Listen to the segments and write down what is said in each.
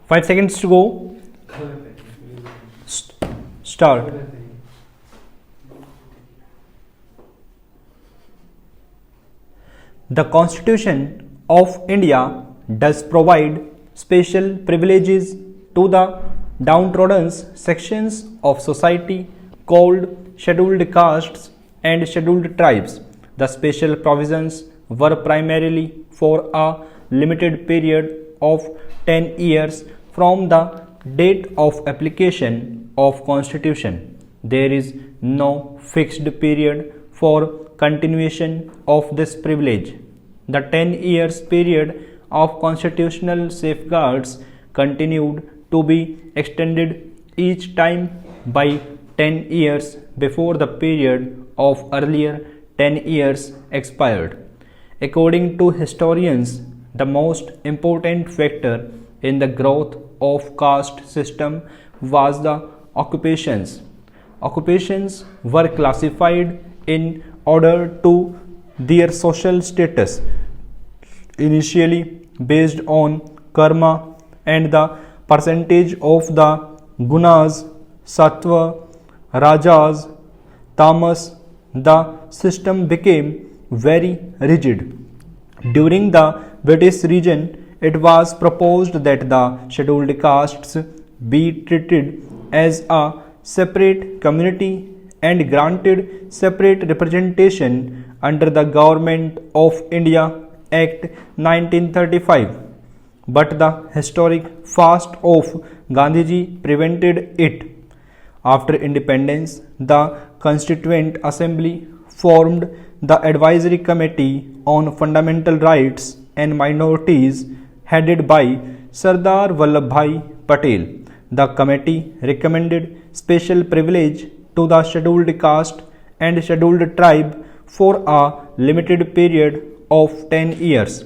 5 seconds to go. Start. The Constitution of India does provide special privileges to the downtrodden sections of society called scheduled castes and scheduled tribes. The special provisions were primarily for a limited period of 10 years from the date of application of Constitution. There is no fixed period for continuation of this privilege. The 10 years period of constitutional safeguards continued to be extended each time by 10 years before the period of earlier 10 years expired. According to historians, the most important factor in the growth of caste system was the occupations. Occupations were classified in order to their social status, initially based on karma and the percentage of the gunas, sattva, rajas, tamas. The system became very rigid. During the British region, it was proposed that the scheduled castes be treated as a separate community and granted separate representation under the Government of India Act 1935. But the historic fast of Gandhiji prevented it. After independence, the Constituent Assembly formed the Advisory Committee on Fundamental Rights and Minorities headed by Sardar Vallabhbhai Patel. The committee recommended special privilege to the scheduled caste and scheduled tribe for a limited period of 10 years.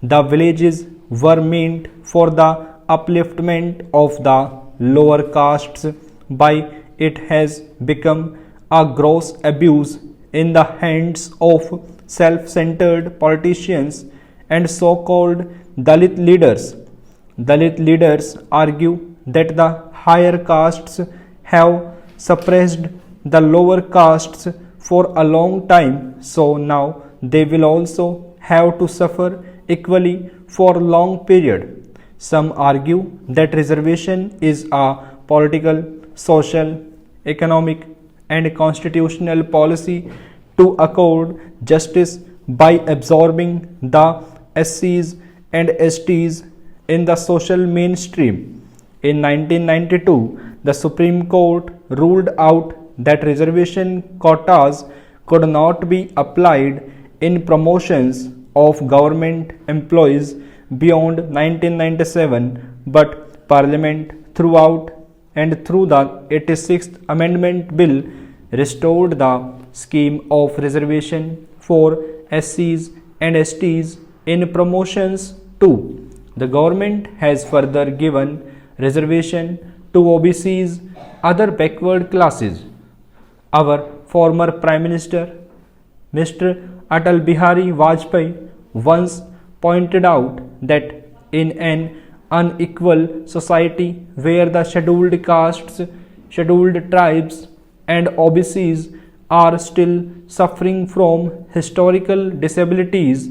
The villages were meant for the upliftment of the lower castes. By it has become a gross abuse in the hands of self-centered politicians and so-called Dalit leaders. Dalit leaders argue that the higher castes have suppressed the lower castes for a long time, so now they will also have to suffer equally for a long period. Some argue that reservation is a political, social, economic and constitutional policy to accord justice by absorbing the SCs and STs in the social mainstream. In 1992, the Supreme Court ruled out that reservation quotas could not be applied in promotions of government employees beyond 1997, but Parliament throughout and through the 86th Amendment Bill restored the scheme of reservation for SCs and STs in promotions too. The government has further given reservation to OBCs, other backward classes. Our former Prime Minister, Mr. Atal Bihari Vajpayee, once pointed out that in an unequal society where the scheduled castes, scheduled tribes, and OBCs are still suffering from historical disabilities,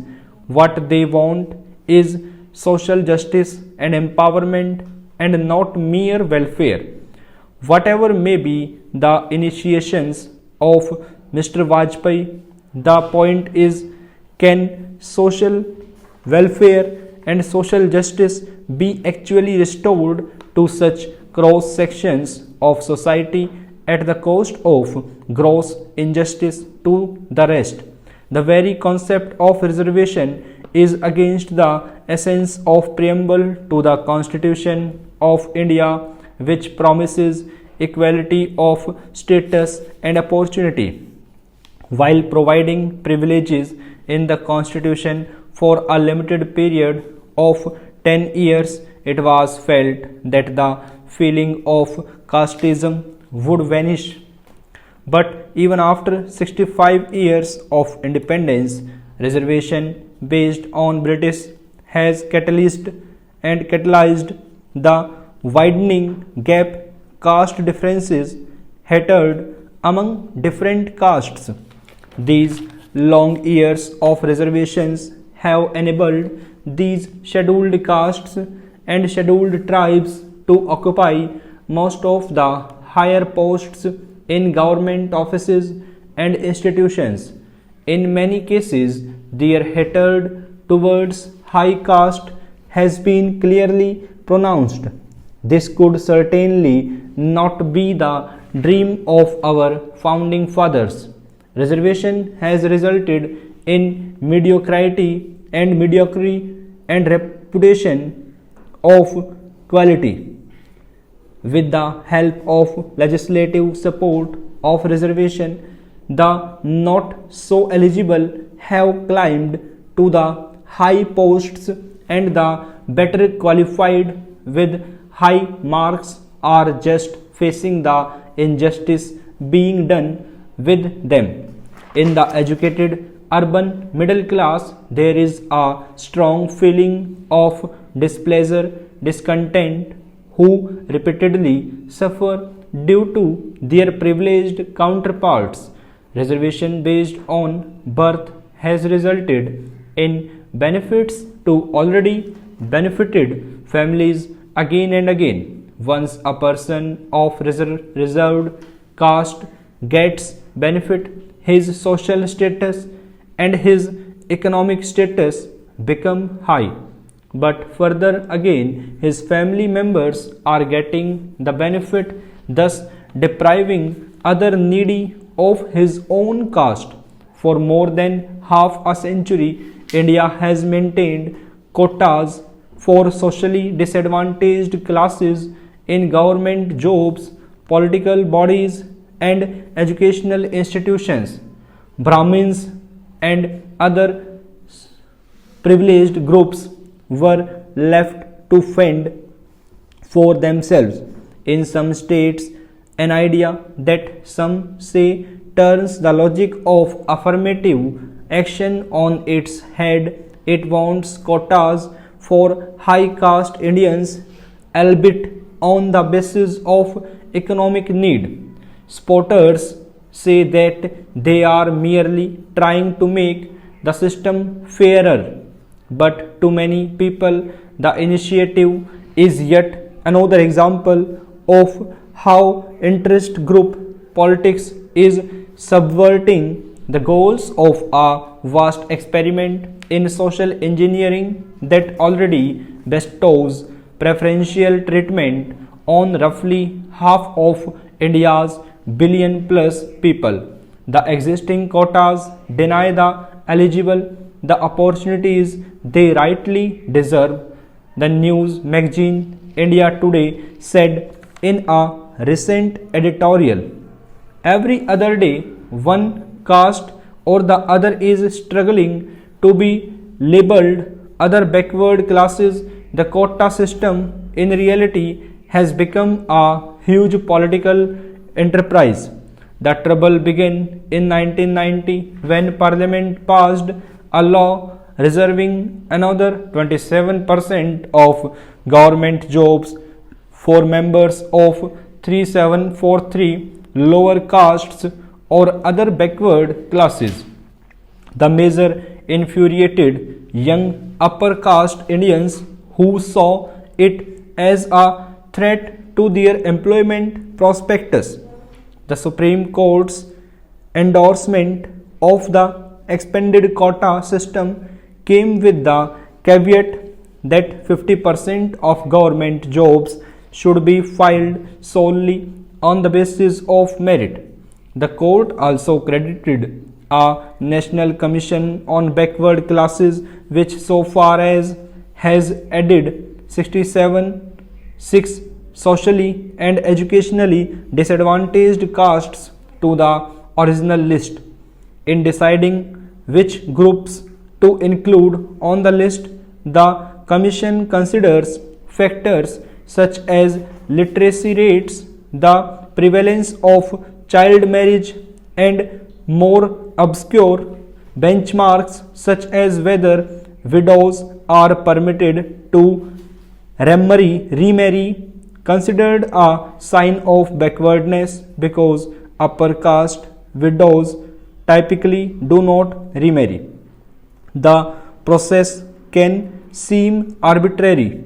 what they want is social justice and empowerment and not mere welfare. Whatever may be the initiations of Mr. Vajpayee, the point is, can social welfare and social justice be actually restored to such cross sections of society at the cost of gross injustice to the rest? The very concept of reservation is against the essence of preamble to the Constitution of India, which promises equality of status and opportunity. While providing privileges in the Constitution for a limited period of 10 years, it was felt that the feeling of casteism would vanish. But even after 65 years of independence, reservation based on British has catalyzed the widening gap, caste differences hatred among different castes. These long years of reservations have enabled these scheduled castes and scheduled tribes to occupy most of the higher posts in government offices and institutions. In many cases, their hatred towards high caste has been clearly pronounced. This could certainly not be the dream of our founding fathers. Reservation has resulted in mediocrity and reputation of quality. With the help of legislative support of reservation, the not so eligible have climbed to the high posts, and the better qualified with high marks are just facing the injustice being done with them. In the educated urban middle class, there is a strong feeling of displeasure, discontent, who repeatedly suffer due to their privileged counterparts. Reservation based on birth has resulted in benefits to already benefited families again and again. Once a person of reserved caste gets benefit, his social status and his economic status become high. But further again, his family members are getting the benefit, thus depriving other needy of his own caste. For more than half a century, India has maintained quotas for socially disadvantaged classes in government jobs, political bodies, and educational institutions. Brahmins and other privileged groups were left to fend for themselves. In some states, an idea that some say turns the logic of affirmative action on its head. It wants quotas for high caste Indians, albeit on the basis of economic need. Supporters say that they are merely trying to make the system fairer, but to many people, the initiative is yet another example of how interest group politics is subverting the goals of a vast experiment in social engineering that already bestows preferential treatment on roughly half of India's billion plus people. The existing quotas deny the eligible the opportunities they rightly deserve. The news magazine India Today said in a recent editorial, every other day one caste or the other is struggling to be labeled other backward classes. The quota system in reality has become a huge political enterprise. The trouble began in 1990 when Parliament passed a law reserving another 27% of government jobs for members of 3743 lower castes or other backward classes. The measure infuriated young upper caste Indians who saw it as a threat to their employment prospectus. The Supreme Court's endorsement of the expanded quota system came with the caveat that 50% of government jobs should be filled solely on the basis of merit. The court also credited a National Commission on Backward Classes which so far as has added 6 socially and educationally disadvantaged castes to the original list. In deciding which groups to include on the list, the Commission considers factors such as literacy rates, the prevalence of child marriage, and more obscure benchmarks such as whether widows are permitted to remarry considered a sign of backwardness because upper caste widows typically do not remarry. The process can seem arbitrary.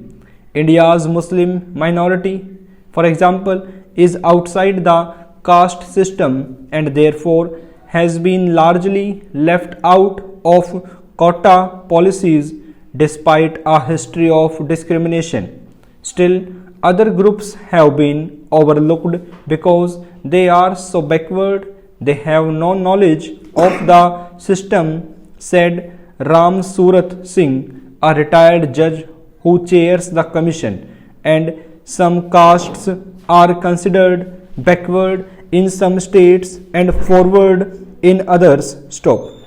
India's Muslim minority, for example, is outside the caste system and therefore has been largely left out of quota policies despite a history of discrimination. Still, other groups have been overlooked because they are so backward, they have no knowledge of the system, said Ram Surat Singh, a retired judge who chairs the commission, and some castes are considered backward in some states and forward in others. Stop.